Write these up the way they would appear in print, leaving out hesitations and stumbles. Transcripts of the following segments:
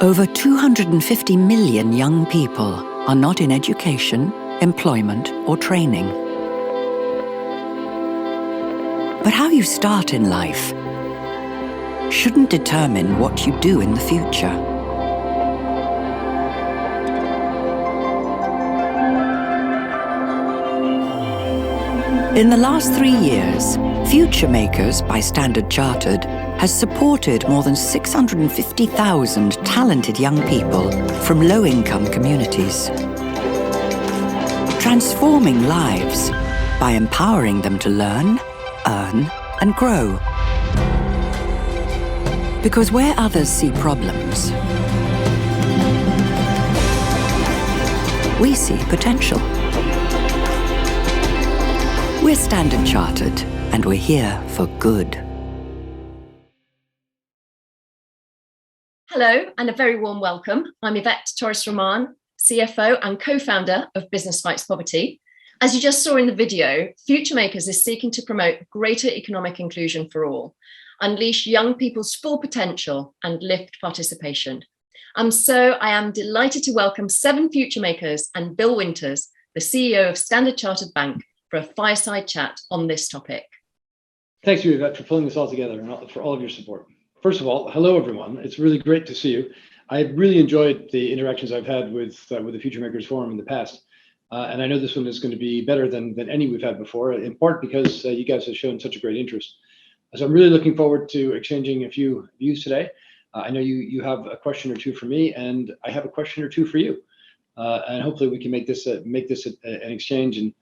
Over 250 million young people are not in education, employment, or training. But how you start in life shouldn't determine what you do in the future. In the last 3 years, Futuremakers by Standard Chartered has supported more than 650,000 talented young people from low-income communities, transforming lives by empowering them to learn, earn, and grow. Because where others see problems, we see potential. We're Standard Chartered, and we're here for good. Hello, and a very warm welcome. I'm Yvette Torres-Roman, CFO and co-founder of Business Fights Poverty. As you just saw in the video, Futuremakers is seeking to promote greater economic inclusion for all, unleash young people's full potential, and lift participation. I am delighted to welcome 7 Futuremakers and Bill Winters, the CEO of Standard Chartered Bank, for a fireside chat on this topic. Thanks, Yvette, for pulling this all together and for all of your support. First of all, hello, everyone. It's really great to see you. I've really enjoyed the interactions I've had with the Futuremakers Forum in the past. And I know this one is going to be better than any we've had before, in part because you guys have shown such a great interest. So I'm really looking forward to exchanging a few views today. I know you have a question or two for me, and I have a question or two for you. And hopefully we can make this an exchange, and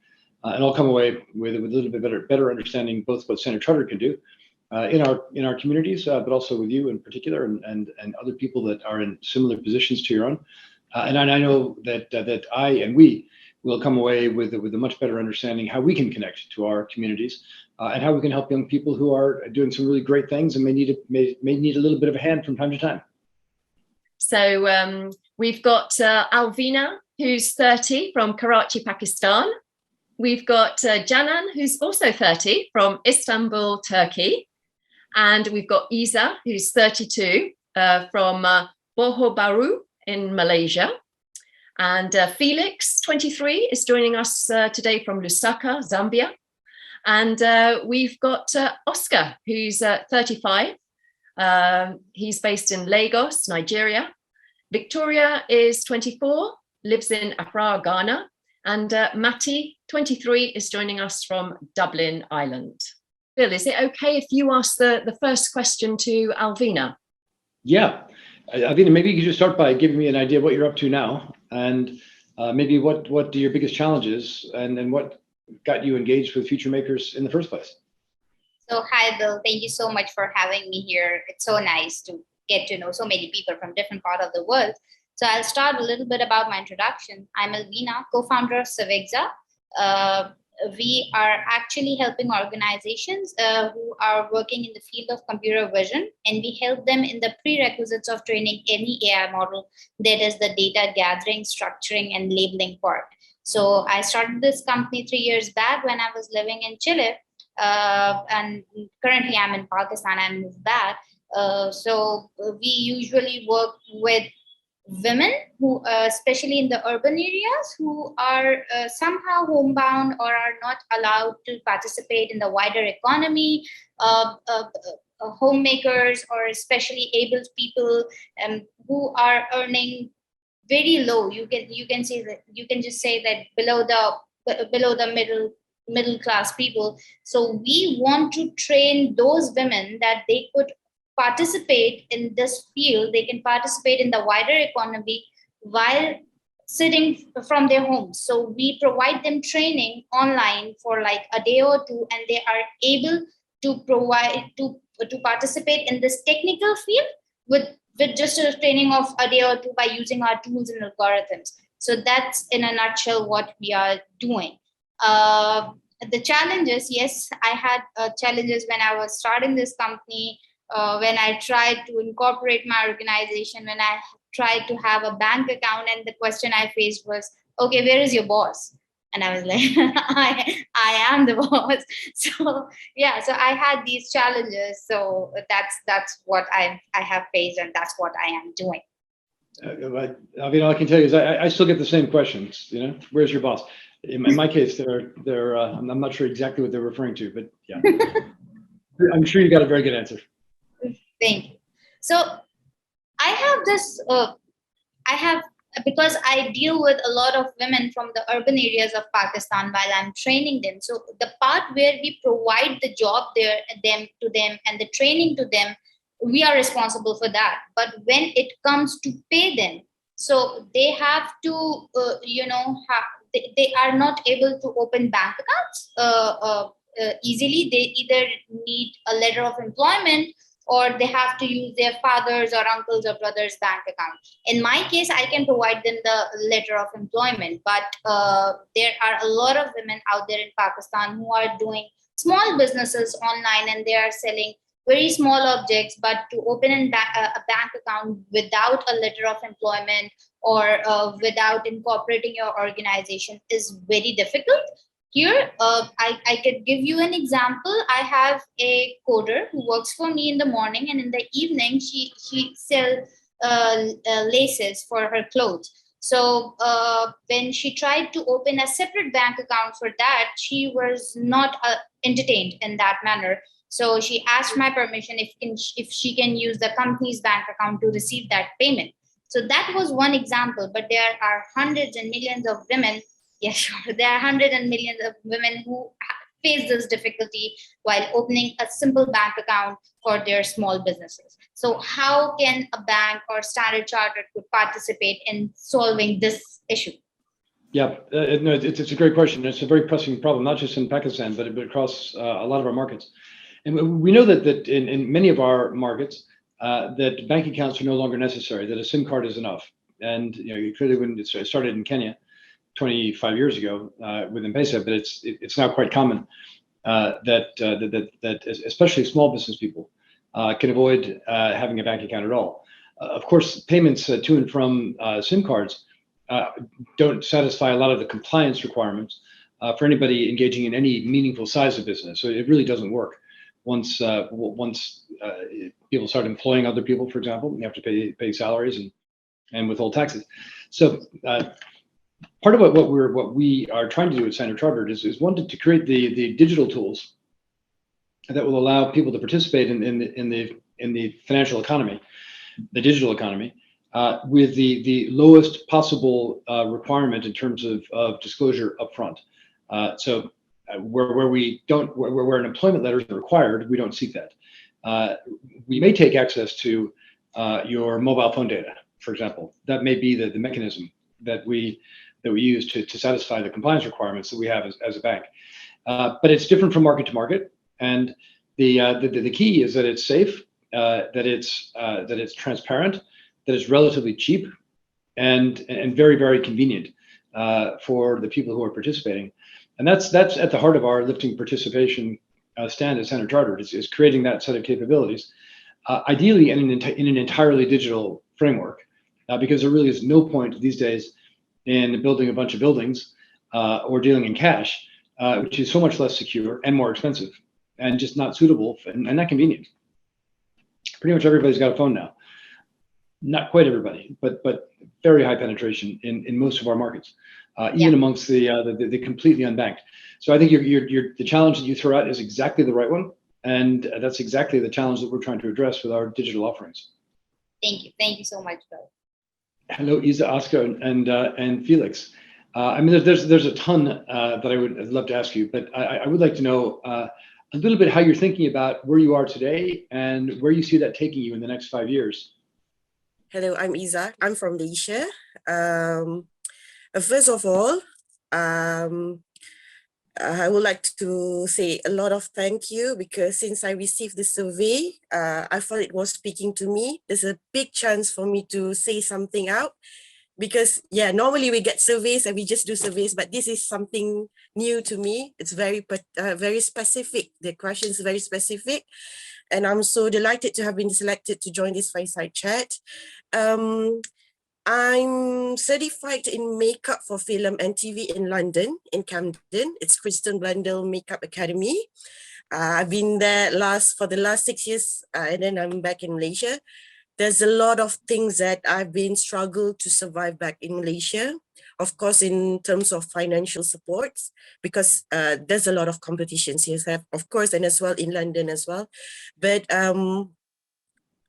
I'll come away with a little bit better understanding both what Standard Chartered can do in our communities, but also with you in particular, and other people that are in similar positions to your own. And I know that I and we will come away with a much better understanding how we can connect to our communities, and how we can help young people who are doing some really great things and may need a little bit of a hand from time to time. So we've got Alvina, who's 30 from Karachi, Pakistan. We've got Canan, who's also 30 from Istanbul, Turkey. And we've got Iza, who's 32 from Johor Bahru in Malaysia. And Felix, 23, is joining us today from Lusaka, Zambia. And we've got Oscar, who's 35. He's based in Lagos, Nigeria. Victoria is 24, lives in Accra, Ghana. And Matty, 23, is joining us from Dublin, Ireland. Bill, is it okay if you ask the first question to Alvina? Yeah, Alvina, maybe you could just start by giving me an idea of what you're up to now, and maybe what are your biggest challenges, and what got you engaged with Futuremakers in the first place. So hi, Bill. Thank you so much for having me here. It's so nice to get to know so many people from different parts of the world. So I'll start a little bit about my introduction. I'm Alvina, co-founder of Civixa. We are actually helping organizations who are working in the field of computer vision, and we help them in the prerequisites of training any AI model, that is the data gathering, structuring, and labeling part. So I started this company 3 years back when I was living in Chile, and currently I'm in Pakistan. I moved back. So we usually work with women who, especially in the urban areas, who are somehow homebound or are not allowed to participate in the wider economy, homemakers, or especially able people who are earning very low. You can just say that below the middle class people. So we want to train those women that they could participate in this field, they can participate in the wider economy while sitting from their homes. So we provide them training online for like a day or two, and they are able to provide to participate in this technical field with just a training of a day or two by using our tools and algorithms. So that's in a nutshell what we are doing. The challenges, yes, I had challenges when I was starting this company, when I tried to incorporate my organization, when I tried to have a bank account, and the question I faced was, okay, where is your boss? And I was like, I am the boss. So yeah, so I had these challenges. So that's what I have faced, and that's what I am doing. All I can tell you is I still get the same questions. Where's your boss? In my case, I'm not sure exactly what they're referring to, but yeah, I'm sure you got a very good answer. Thank you. So I have this. Because I deal with a lot of women from the urban areas of Pakistan while I'm training them. So the part where we provide the job to them and the training to them, we are responsible for that. But when it comes to pay them, so they have to, they are not able to open bank accounts easily. They either need a letter of employment, or they have to use their father's or uncle's or brother's bank account. In my case, I can provide them the letter of employment, but there are a lot of women out there in Pakistan who are doing small businesses online, and they are selling very small objects, but to open a bank account without a letter of employment or without incorporating your organization is very difficult. Here, I could give you an example. I have a coder who works for me in the morning, and in the evening, she sells laces for her clothes. So when she tried to open a separate bank account for that, she was not entertained in that manner. So she asked my permission if she can use the company's bank account to receive that payment. So that was one example, but there are hundreds and millions of women. Yes, sure. There are hundreds and millions of women who face this difficulty while opening a simple bank account for their small businesses. So how can a bank or Standard Chartered could participate in solving this issue? Yeah, no, it's a great question. It's a very pressing problem, not just in Pakistan, but across a lot of our markets. And we know that in many of our markets, that bank accounts are no longer necessary, that a SIM card is enough. And clearly when it started in Kenya 25 years ago with M-Pesa, but it's now quite common that especially small business people can avoid having a bank account at all. Of course, payments to and from SIM cards don't satisfy a lot of the compliance requirements for anybody engaging in any meaningful size of business. So it really doesn't work. Once people start employing other people, for example, you have to pay salaries and withhold taxes. So part of what we are trying to do at Standard Chartered is one to create the digital tools that will allow people to participate in the financial economy, the digital economy, with the lowest possible requirement in terms of disclosure upfront. So where an employment letter is required, we don't seek that. We may take access to your mobile phone data, for example. That may be the mechanism that we use to satisfy the compliance requirements that we have as a bank. But it's different from market to market, and the key is that it's safe, that it's transparent, that it's relatively cheap, and very, very convenient for the people who are participating. And that's at the heart of our lifting participation stand at Standard Chartered, is creating that set of capabilities, ideally in an entirely digital framework, because there really is no point these days in building a bunch of buildings or dealing in cash, which is so much less secure and more expensive and just not suitable and not convenient. Pretty much everybody's got a phone now. Not quite everybody, but very high penetration in most of our markets, even amongst the completely unbanked. So I think the challenge that you throw out is exactly the right one, and that's exactly the challenge that we're trying to address with our digital offerings. Thank you so much, Bill. Hello, Isa, Oscar, and Felix. I mean, there's a ton that I'd love to ask you, but I would like to know a little bit how you're thinking about where you are today and where you see that taking you in the next 5 years. Hello, I'm Isa. I'm from Malaysia. First of all, I would like to say a lot of thank you because since I received the survey, I felt it was speaking to me. There's a big chance for me to say something out because normally we get surveys and we just do surveys, but this is something new to me. It's very specific. The question is very specific. And I'm so delighted to have been selected to join this fireside chat. I'm certified in makeup for film and TV in London, in Camden. It's Kristen Blundell Makeup Academy. I've been there for the last 6 years, and then I'm back in Malaysia. There's a lot of things that I've been struggled to survive back in Malaysia. Of course, in terms of financial supports, because there's a lot of competitions here, of course, and as well in London as well. But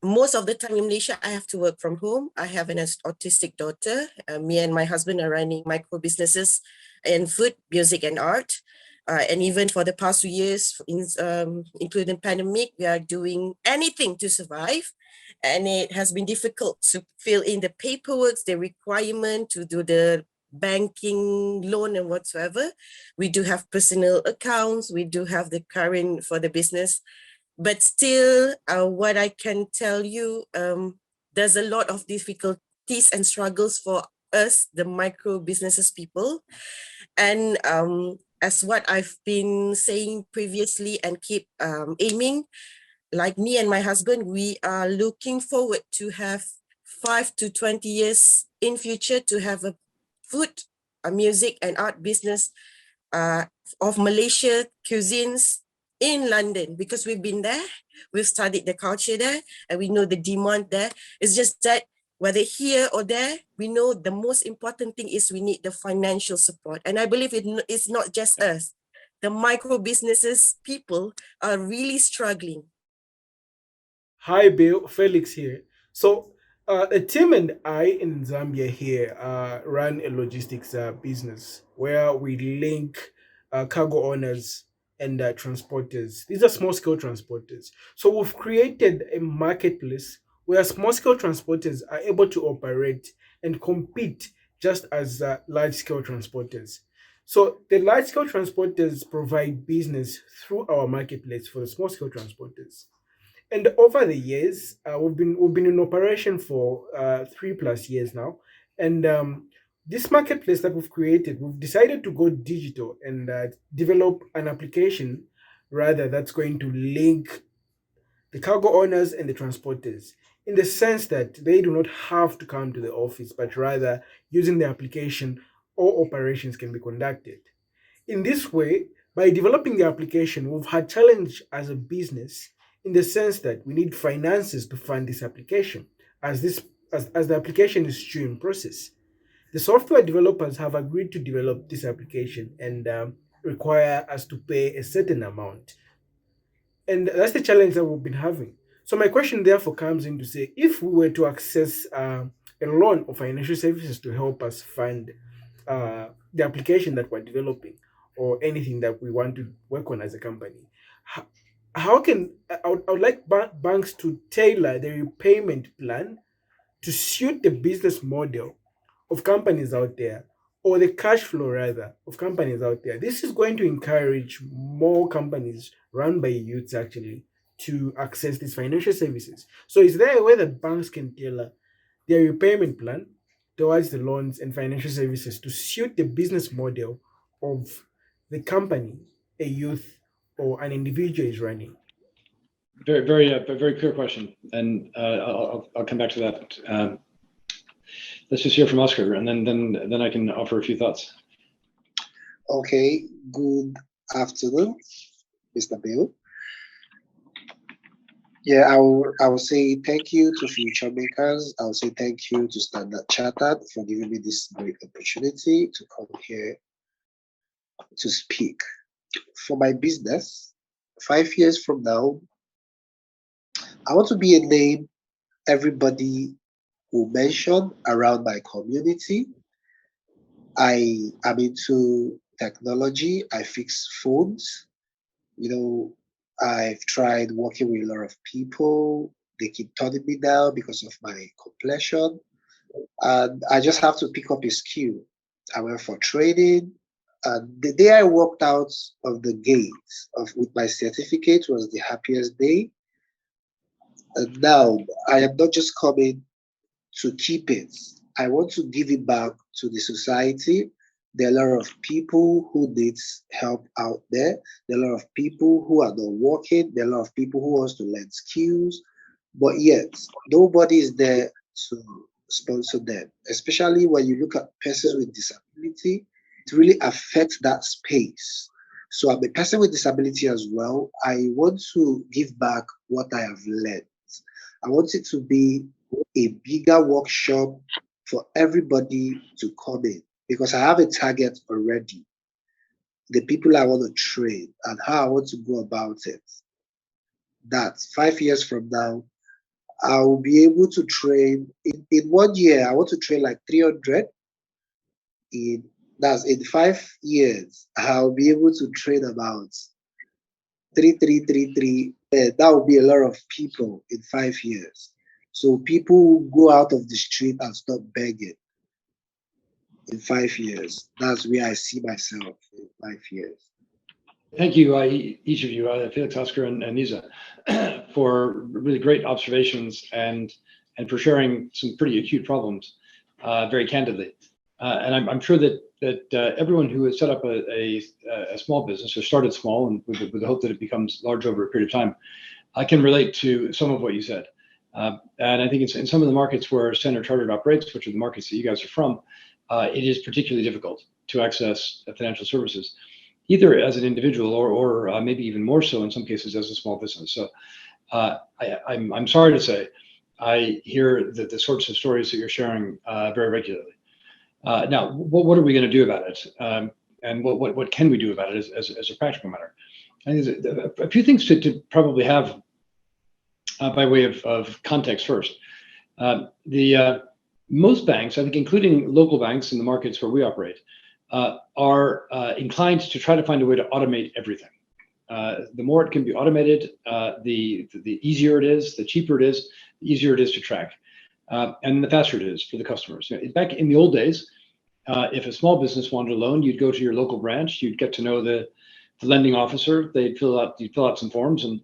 most of the time in Malaysia, I have to work from home. I have an autistic daughter. Me and my husband are running micro businesses in food, music, and art. And even for the past 2 years, including pandemic, we are doing anything to survive. And it has been difficult to fill in the paperwork, the requirement to do the banking loan and whatsoever. We do have personal accounts. We do have the current for the business. But still, what I can tell you, there's a lot of difficulties and struggles for us, the micro businesses people. And as what I've been saying previously and keep aiming, like me and my husband, we are looking forward to have 5 to 20 years in future to have a food, a music and art business of Malaysia cuisines in London, because we've been there, we've studied the culture there, and we know the demand there. It's just that whether here or there, we know the most important thing is we need the financial support. And I believe it's not just us. The micro businesses people are really struggling. Hi, Bill. Felix here. So, a team and I in Zambia here run a logistics business where we link cargo owners and transporters. These are small scale transporters. So, we've created a marketplace where small scale transporters are able to operate and compete just as large scale transporters. So, the large scale transporters provide business through our marketplace for the small scale transporters. And over the years, we've been in operation for 3+ years now, and this marketplace that we've created, we've decided to go digital and develop an application rather that's going to link the cargo owners and the transporters in the sense that they do not have to come to the office, but rather using the application, all operations can be conducted. In this way, by developing the application, we've had challenge as a business in the sense that we need finances to fund this application as the application is still in process. The software developers have agreed to develop this application and require us to pay a certain amount. And that's the challenge that we've been having. So my question therefore comes in to say, if we were to access a loan or financial services to help us fund the application that we're developing or anything that we want to work on as a company, how can I would like banks to tailor their repayment plan to suit the business model of companies out there, or the cash flow rather of companies out there. This is going to encourage more companies run by youths actually to access these financial services. So is there a way that banks can tailor their repayment plan towards the loans and financial services to suit the business model of the company a youth or an individual is running? Very, very clear question, and I'll come back to that. Let's just hear from Oscar, and then I can offer a few thoughts. Okay, good afternoon, Mr. Bill. Yeah, I will say thank you to Futuremakers. I will say thank you to Standard Chartered for giving me this great opportunity to come here to speak. For my business, 5 years from now, I want to be a name everybody will mention around my community. I am into technology. I fix phones. You know, I've tried working with a lot of people. They keep turning me down because of my complexion. And I just have to pick up a skill. I went for training. And the day I walked out of the gate with my certificate was the happiest day. And now I am not just coming to keep it. I want to give it back to the society. There are a lot of people who needs help out there. There are a lot of people who are not working. There are a lot of people who wants to learn skills, but yet nobody is there to sponsor them. Especially when you look at persons with disability, it really affects that space. So I'm a person with disability as well. I want to give back what I have learned. I want it to be a bigger workshop for everybody to come in because I have a target already. The people I want to train and how I want to go about it. That 5 years from now, I will be able to train in 1 year. I want to train like 300. In 5 years, I'll be able to train about 3,333. That will be a lot of people in 5 years. So people will go out of the street and stop begging in 5 years. That's where I see myself in 5 years. Thank you, each of you, Felix, Oscar, and Nisa, for really great observations and for sharing some pretty acute problems very candidly. And I'm sure that everyone who has set up a small business or started small and with the hope that it becomes large over a period of time, can relate to some of what you said. And I think it's in some of the markets where Standard Chartered operates, which are the markets that you guys are from, it is particularly difficult to access financial services, either as an individual or maybe even more so in some cases as a small business. So I'm sorry to say, I hear the sorts of stories that you're sharing very regularly. Now, what are we going to do about it? And what can we do about it as a practical matter? I think there's a few things to probably have by way of context first. Most banks, I think, including local banks in the markets where we operate, are inclined to try to find a way to automate everything. The more it can be automated, the easier it is, the cheaper it is, the easier it is to track, and the faster it is for the customers. Back in the old days, if a small business wanted a loan, you'd go to your local branch, you'd get to know the lending officer, you'd fill out some forms, and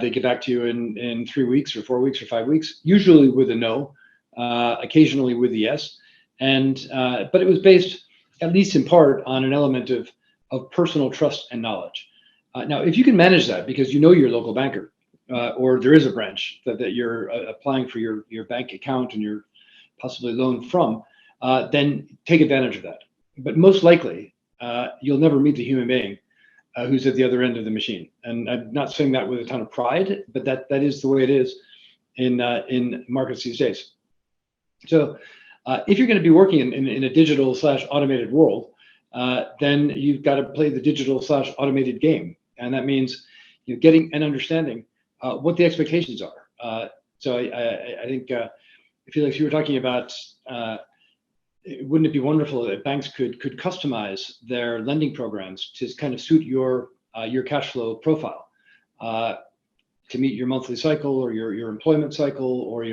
they get back to you in 3 weeks or 4 weeks or 5 weeks, usually with a no, occasionally with a yes. But it was based, at least in part, on an element of personal trust and knowledge. Now, if you can manage that because you know your local banker, or there is a branch that you're applying for your bank account and your possibly loan from, then take advantage of that. But most likely, you'll never meet the human being who's at the other end of the machine. And I'm not saying that with a ton of pride, but that is the way it is in markets these days. So if you're going to be working in a digital / automated world, then you've got to play the digital / automated game. And that means getting and understanding what the expectations are. So I think, Felix, you were talking about, wouldn't it be wonderful if banks could customize their lending programs to kind of suit your cash flow profile, to meet your monthly cycle or your employment cycle or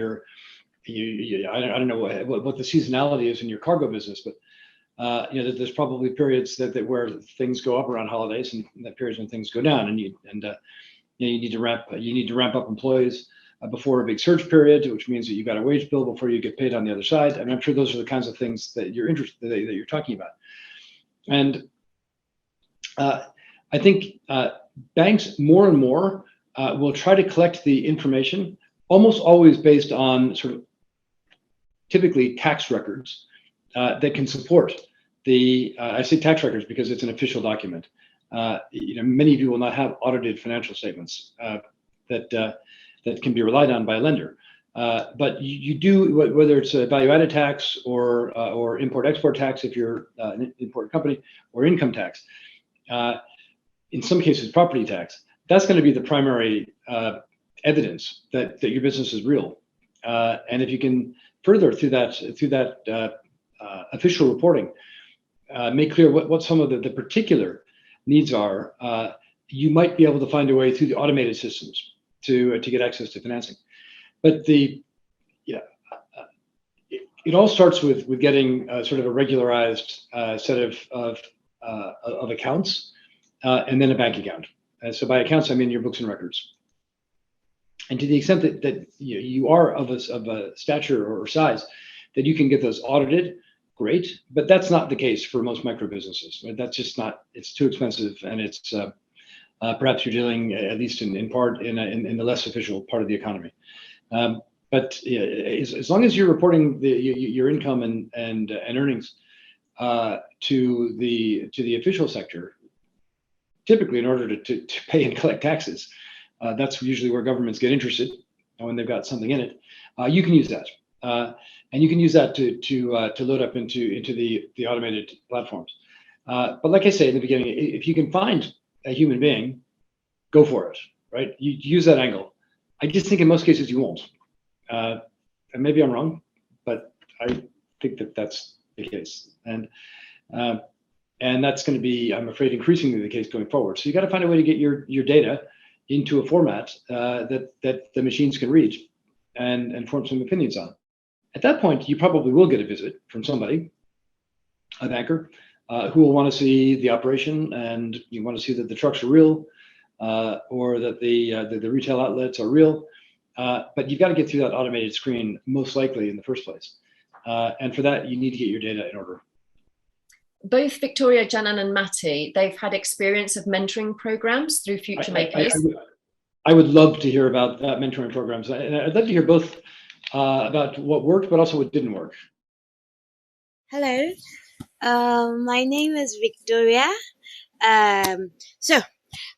I don't know what the seasonality is in your cargo business, but there's probably periods that where things go up around holidays, and that periods when things go down, and you need to ramp up employees before a big surge period, which means that you've got a wage bill before you get paid on the other side. And I'm sure those are the kinds of things that you're interested that you're talking about. And I think banks more and more will try to collect the information, almost always based on sort of typically tax records that can support I say tax records because it's an official document. Many of you will not have audited financial statements that can be relied on by a lender. But you do, whether it's a value-added tax or import-export tax if you're an import company, or income tax, in some cases property tax, that's going to be the primary evidence that your business is real. And if you can further through that official reporting, make clear what some of the particular needs are, you might be able to find a way through the automated systems to get access to financing. But it all starts with getting sort of a regularized set of accounts and then a bank account. So by accounts, I mean your books and records. And to the extent that you are of a stature or size that you can get those audited, great. But that's not the case for most micro businesses. That's just not. It's too expensive, and it's perhaps you're dealing, at least in part, in the less official part of the economy. But as long as you're reporting your income and earnings to the official sector, typically in order to pay and collect taxes, that's usually where governments get interested when they've got something in it. You can use that, and you can use that to load up into the automated platforms. But like I say in the beginning, if you can find a human being, go for it. Right? You use that angle. I just think in most cases you won't. And maybe I'm wrong, but I think that that's the case. And that's going to be, I'm afraid, increasingly the case going forward. So you got to find a way to get your data into a format that the machines can read and form some opinions on. At that point, you probably will get a visit from somebody, a banker, who will want to see the operation, and you want to see that the trucks are real, or that the retail outlets are real. But you've got to get through that automated screen, most likely in the first place. And for that, you need to get your data in order. Both Victoria, Janan, and Matti, they've had experience of mentoring programs through Futuremakers. I would love to hear about mentoring programs. And I'd love to hear both about what worked, but also what didn't work. Hello, my name is Victoria. So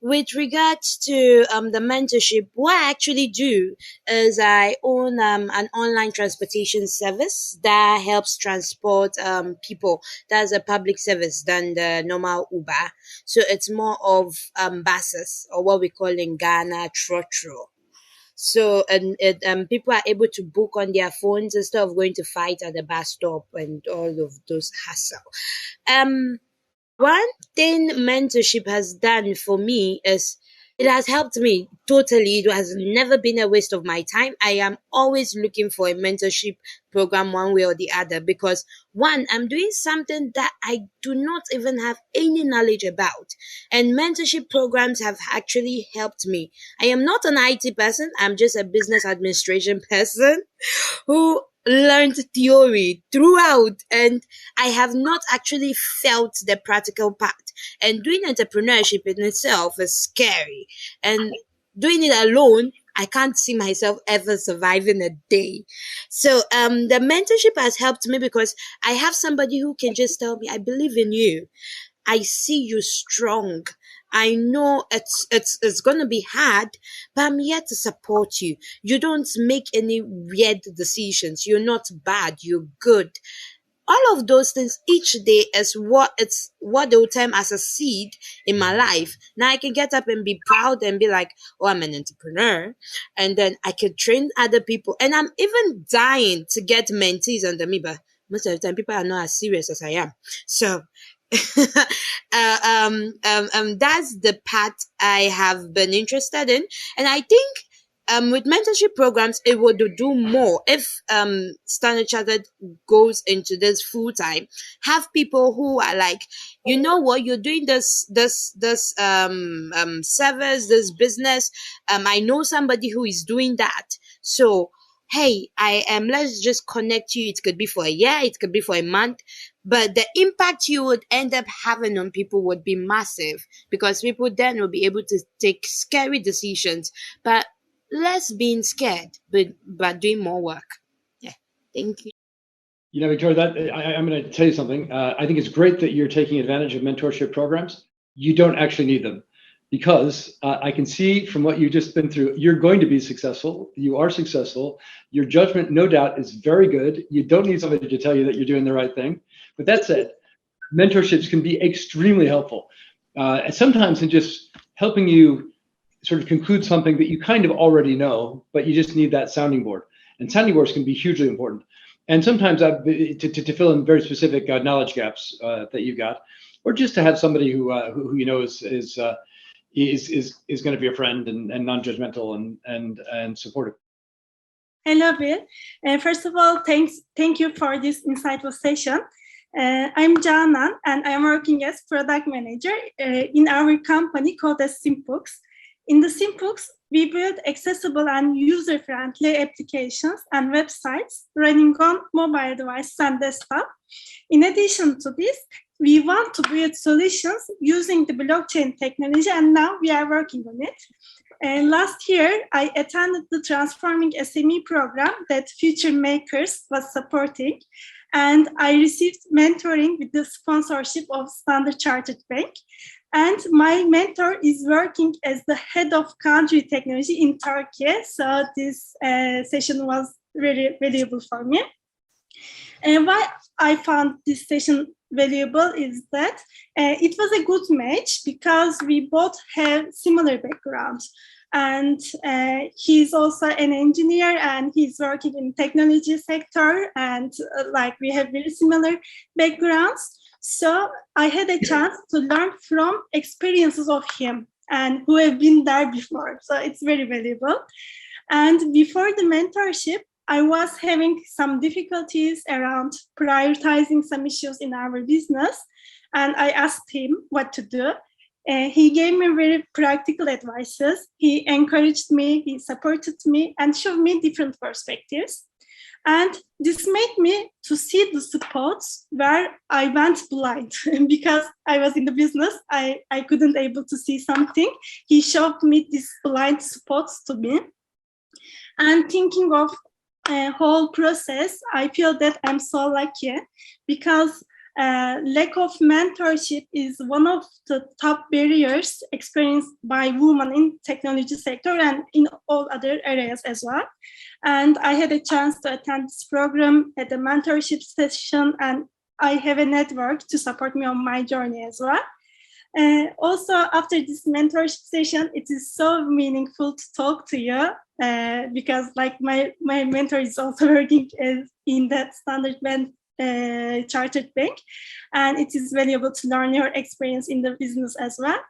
with regards to the mentorship, what I actually do is I own an online transportation service that helps transport people. That's a public service than the normal Uber. So it's more of buses, or what we call in Ghana trotro. So and people are able to book on their phones instead of going to fight at the bus stop and all of those hassle. One thing mentorship has done for me is it has helped me totally. It has never been a waste of my time. I am always looking for a mentorship program one way or the other, because one, I'm doing something that I do not even have any knowledge about. And mentorship programs have actually helped me. I am not an IT person. I'm just a business administration person who learned theory throughout, and I have not actually felt the practical part. And doing entrepreneurship in itself is scary, and doing it alone, I can't see myself ever surviving a day. So the mentorship has helped me because I have somebody who can just tell me, I believe in you. I see you strong. I know it's gonna be hard, but I'm here to support you. You don't make any weird decisions. You're not bad. You're good. All of those things each day is what they will term as a seed in my life. Now I can get up and be proud and be like, oh, I'm an entrepreneur. And then I can train other people. And I'm even dying to get mentees under me, but most of the time people are not as serious as I am. So that's the part I have been interested in. And I think with mentorship programs, it would do more if Standard Chartered goes into this full time. Have people who are like, you know what, you're doing this service, this business. I know somebody who is doing that. So hey, let's just connect you. It could be for a year, it could be for a month, but the impact you would end up having on people would be massive, because people then will be able to take scary decisions, but less being scared, but doing more work. Yeah, thank you. You know, Victoria, I'm going to tell you something. I think it's great that you're taking advantage of mentorship programs. You don't actually need them, because I can see from what you've just been through, you're going to be successful. You are successful. Your judgment, no doubt, is very good. You don't need somebody to tell you that you're doing the right thing. But that said, mentorships can be extremely helpful. And sometimes in just helping you sort of conclude something that you kind of already know, but you just need that sounding board. And sounding boards can be hugely important. And sometimes to fill in very specific knowledge gaps that you've got, or just to have somebody who you know is is going to be a friend and non-judgmental and supportive. Hello, Bill. First of all, thank you for this insightful session. I'm Canan, and I'm working as product manager in our company called as Simpux. In the Simpux, we build accessible and user-friendly applications and websites running on mobile devices and desktop. In addition to this, we want to build solutions using the blockchain technology, and now we are working on it. And last year, I attended the Transforming SME program that Futuremakers was supporting, and I received mentoring with the sponsorship of Standard Chartered Bank. And my mentor is working as the head of country technology in Turkey. So this session was very valuable for me. And why I found this session valuable is that it was a good match because we both have similar backgrounds. And he's also an engineer and he's working in technology sector, and like we have very similar backgrounds. So I had a chance to learn from experiences of him and who have been there before. So it's very valuable. And before the mentorship, I was having some difficulties around prioritizing some issues in our business. And I asked him what to do. He gave me very practical advices. He encouraged me, he supported me, and showed me different perspectives. And this made me to see the spots where I went blind because I was in the business. I couldn't able to see something. He showed me these blind spots to me. And thinking of a whole process, I feel that I'm so lucky because lack of mentorship is one of the top barriers experienced by women in technology sector and in all other areas as well. And I had a chance to attend this program at the mentorship session, and I have a network to support me on my journey as well. Also, after this mentorship session, it is so meaningful to talk to you because like my mentor is also working in that Standard Chartered Bank, and it is valuable to learn your experience in the business as well.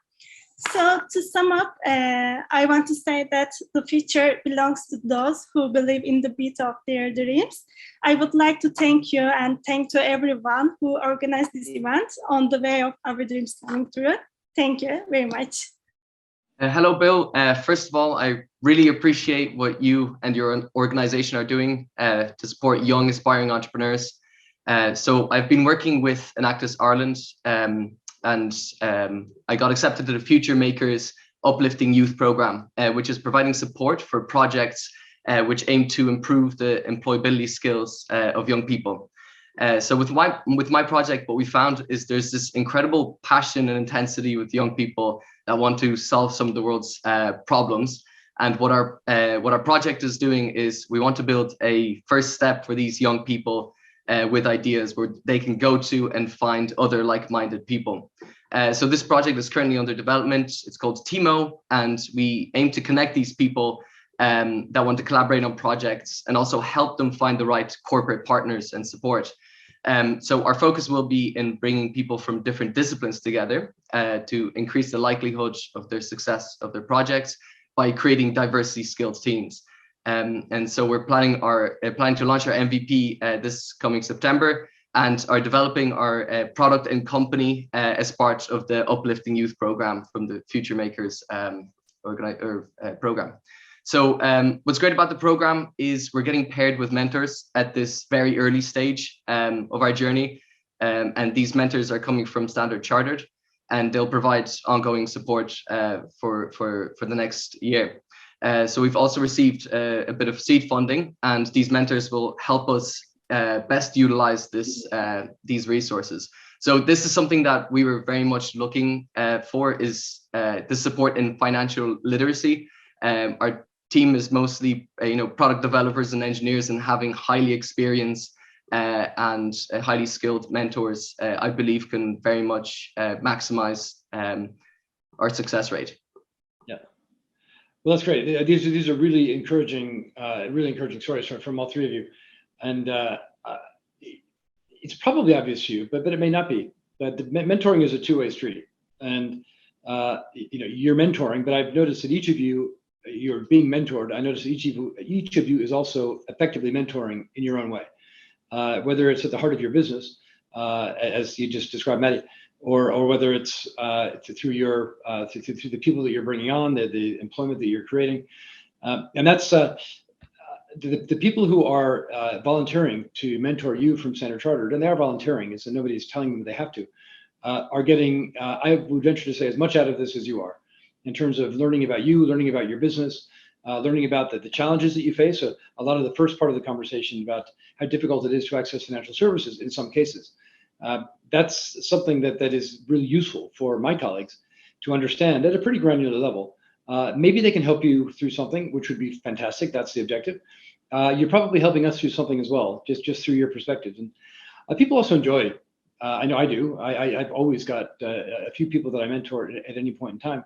So to sum up, I want to say that the future belongs to those who believe in the beat of their dreams. I would like to thank you and thank to everyone who organized this event on the way of our dreams coming true. Thank you very much. Hello, Bill. First of all, I really appreciate what you and your organization are doing to support young aspiring entrepreneurs. So I've been working with Enactus Ireland and I got accepted to the Futuremakers Uplifting Youth Program, which is providing support for projects which aim to improve the employability skills of young people. So with my project, what we found is there's this incredible passion and intensity with young people that want to solve some of the world's problems. And what our project is doing is we want to build a first step for these young people with ideas where they can go to and find other like-minded people. So this project is currently under development. It's called TIMO, and we aim to connect these people that want to collaborate on projects and also help them find the right corporate partners and support. So our focus will be in bringing people from different disciplines together to increase the likelihood of their success of their projects by creating diversity skilled teams. And so we're planning to launch our MVP this coming September, and are developing our product and company as part of the Uplifting Youth program from the Futuremakers program. So what's great about the program is we're getting paired with mentors at this very early stage of our journey, and these mentors are coming from Standard Chartered, and they'll provide ongoing support for the next year. So we've also received a bit of seed funding, and these mentors will help us best utilize these resources. So this is something that we were very much looking for, is the support in financial literacy. Our team is mostly product developers and engineers, and having highly experienced and highly skilled mentors, I believe, can very much maximize our success rate. Yeah. Well, that's great. These are really encouraging stories from all three of you, and it's probably obvious to you, but it may not be. That the mentoring is a two-way street, and you're mentoring, but I've noticed that each of you, you're being mentored. I noticed that each of you is also effectively mentoring in your own way, whether it's at the heart of your business, as you just described, Maddie, or whether it's through the people that you're bringing on, the employment that you're creating, and that's the people who are volunteering to mentor you from Standard Chartered, and they are volunteering, so nobody's telling them they have to, are getting, I would venture to say, as much out of this as you are, in terms of learning about you, learning about your business, learning about the challenges that you face. So a lot of the first part of the conversation about how difficult it is to access financial services in some cases. That's something that is really useful for my colleagues to understand at a pretty granular level. Maybe they can help you through something, which would be fantastic. That's the objective. You're probably helping us through something as well, just through your perspective. And people also enjoy. I know I do. I've always got a few people that I mentor at any point in time,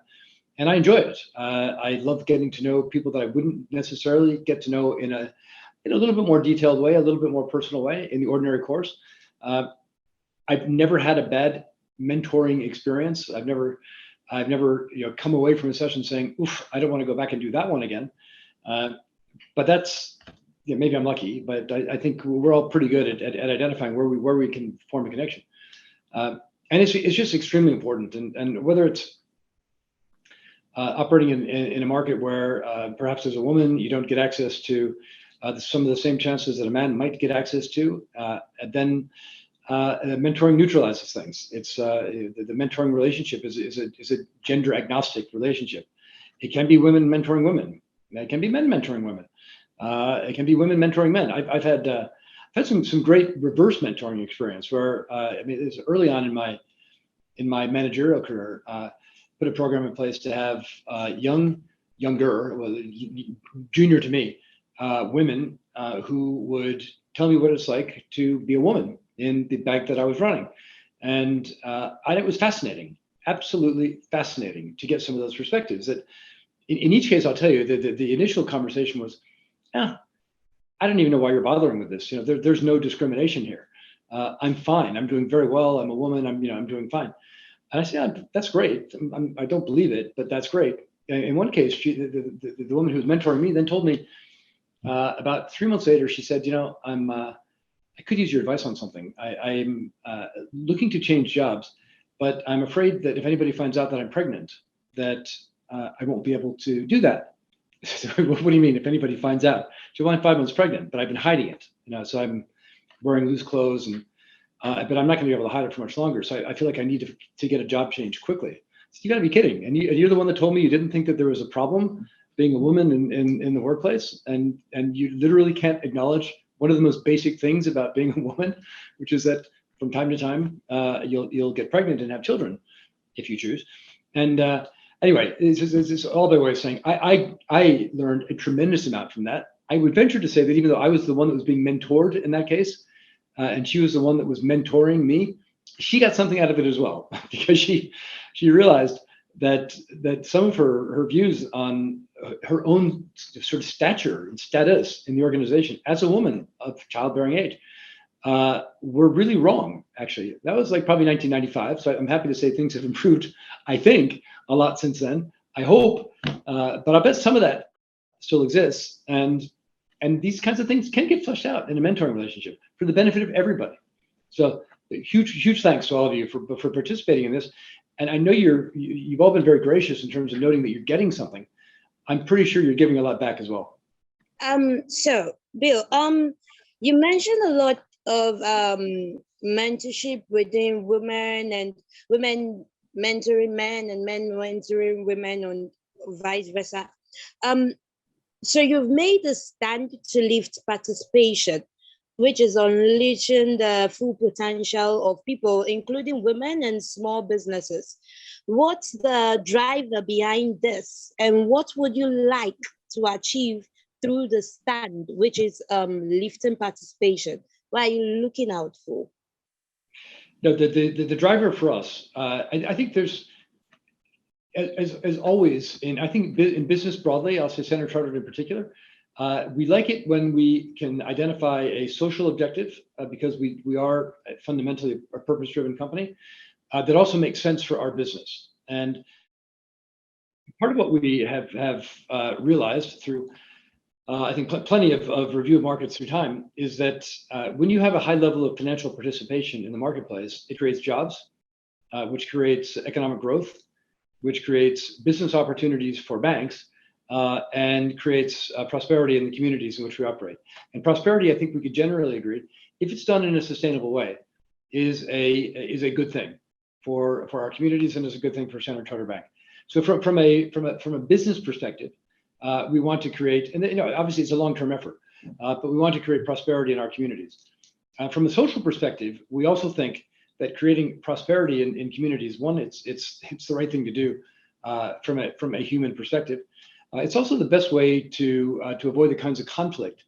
and I enjoy it. I love getting to know people that I wouldn't necessarily get to know in a little bit more detailed way, a little bit more personal way in the ordinary course. I've never had a bad mentoring experience. I've never come away from a session saying, "Oof, I don't want to go back and do that one again." But that's, maybe I'm lucky, but I think we're all pretty good at identifying where we can form a connection. And it's just extremely important. And whether it's operating in a market where perhaps as a woman you don't get access to some of the same chances that a man might get access to, and then mentoring neutralizes things. It's the mentoring relationship is a gender agnostic relationship. It can be women mentoring women. It can be men mentoring women. It can be women mentoring men. I've had some great reverse mentoring experience where it's early on in my managerial career. Put a program in place to have younger, well, junior to me, women who would tell me what it's like to be a woman in the bank that I was running. And it was fascinating, absolutely fascinating to get some of those perspectives. That in each case, I'll tell you that the initial conversation was, I don't even know why you're bothering with this. There's no discrimination here. I'm fine. I'm doing very well. I'm a woman. I'm doing fine. And I said, that's great. I don't believe it, but that's great. In one case, the woman who was mentoring me then told me about 3 months later, she said, I could use your advice on something. I'm looking to change jobs, but I'm afraid that if anybody finds out that I'm pregnant, that I won't be able to do that. So, what do you mean if anybody finds out? So I'm 5 months pregnant, but I've been hiding it. So I'm wearing loose clothes, and but I'm not going to be able to hide it for much longer. So I feel like I need to get a job change quickly. So you got to be kidding. And you're the one that told me you didn't think that there was a problem being a woman in the workplace, and you literally can't acknowledge one of the most basic things about being a woman, which is that from time to time you'll get pregnant and have children if you choose. And anyway, it's all by way of saying I learned a tremendous amount from that. I would venture to say that even though I was the one that was being mentored in that case, and she was the one that was mentoring me, she got something out of it as well, because she realized that some of her views on her own sort of stature and status in the organization as a woman of childbearing age were really wrong. Actually, that was like probably 1995. So I'm happy to say things have improved, I think, a lot since then. I hope, but I bet some of that still exists. And these kinds of things can get fleshed out in a mentoring relationship for the benefit of everybody. So huge thanks to all of you for participating in this. And I know you've all been very gracious in terms of noting that you're getting something. I'm pretty sure you're giving a lot back as well. So Bill, you mentioned a lot of mentorship within women, and women mentoring men and men mentoring women, and vice versa. So you've made a stand to lift participation, which is unleashing the full potential of people, including women and small businesses. What's the driver behind this, and what would you like to achieve through the stand, which is lifting participation? What are you looking out for? No, the driver for us, I think there's, as always, I think in business broadly, I'll say Standard Chartered in particular, we like it when we can identify a social objective, because we are fundamentally a purpose-driven company that also makes sense for our business. And part of what we have realized through, I think, plenty of review of markets through time is that when you have a high level of financial participation in the marketplace, it creates jobs, which creates economic growth, which creates business opportunities for banks, and creates prosperity in the communities in which we operate. And prosperity, I think we could generally agree, if it's done in a sustainable way, is a good thing for our communities and is a good thing for Standard Chartered Bank. So from a business perspective, we want to create, and obviously it's a long-term effort, but we want to create prosperity in our communities. From a social perspective, we also think that creating prosperity in communities, one, it's the right thing to do from a human perspective. It's also the best way to avoid the kinds of conflict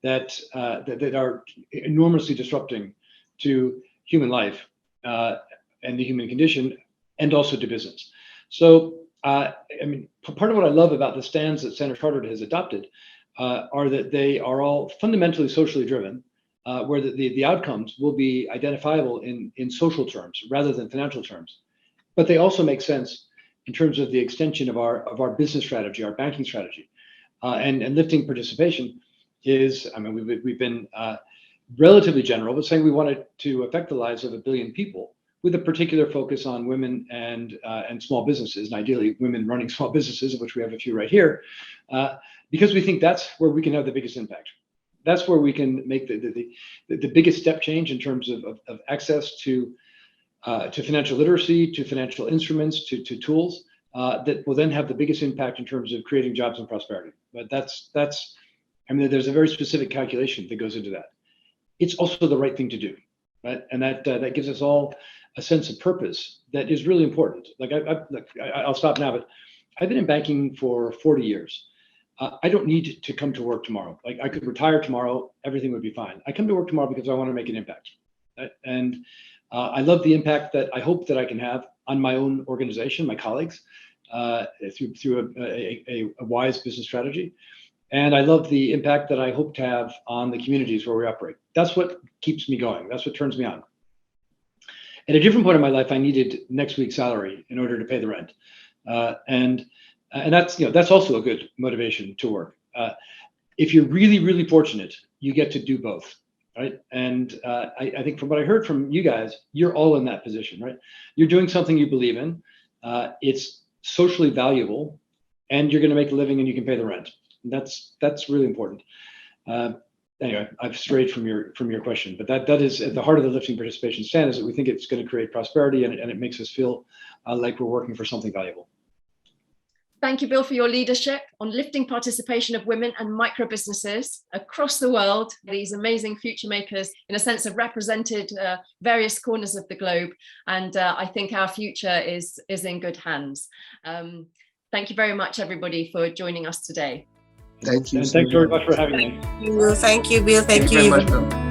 that are enormously disrupting to human life and the human condition, and also to business. So, I mean, part of what I love about the stands that Standard Chartered has adopted are that they are all fundamentally socially driven, where the outcomes will be identifiable in social terms rather than financial terms. But they also make sense in terms of the extension of our business strategy, our banking strategy, and lifting participation is, I mean, we've been relatively general, but saying we wanted to affect the lives of 1 billion people with a particular focus on women and small businesses, and ideally women running small businesses, of which we have a few right here, because we think that's where we can have the biggest impact. That's where we can make the biggest step change in terms of access to financial literacy, to financial instruments, to tools that will then have the biggest impact in terms of creating jobs and prosperity. But that's I mean, there's a very specific calculation that goes into that. It's also the right thing to do, right? And that gives us all a sense of purpose that is really important. Like I'll stop now, but I've been in banking for 40 years. I don't need to come to work tomorrow. Like I could retire tomorrow, everything would be fine. I come to work tomorrow because I want to make an impact, right? And I love the impact that I hope that I can have on my own organization, my colleagues, through a wise business strategy. And I love the impact that I hope to have on the communities where we operate. That's what keeps me going. That's what turns me on. At a different point in my life, I needed next week's salary in order to pay the rent. And that's also a good motivation to work. If you're really, really fortunate, you get to do both, right? And I think from what I heard from you guys, you're all in that position, right? You're doing something you believe in. It's socially valuable, and you're going to make a living and you can pay the rent. That's really important. Anyway, I've strayed from your question, but that is at the heart of the lifting participation stand, is that we think it's going to create prosperity, and it makes us feel like we're working for something valuable. Thank you, Bill, for your leadership on lifting participation of women and micro businesses across the world. These amazing future makers, in a sense, have represented various corners of the globe, and I think our future is in good hands. Thank you very much, everybody, for joining us today. Thank you. And thanks very much for having me. Thank you, Bill. Thank you. Very much, Bill.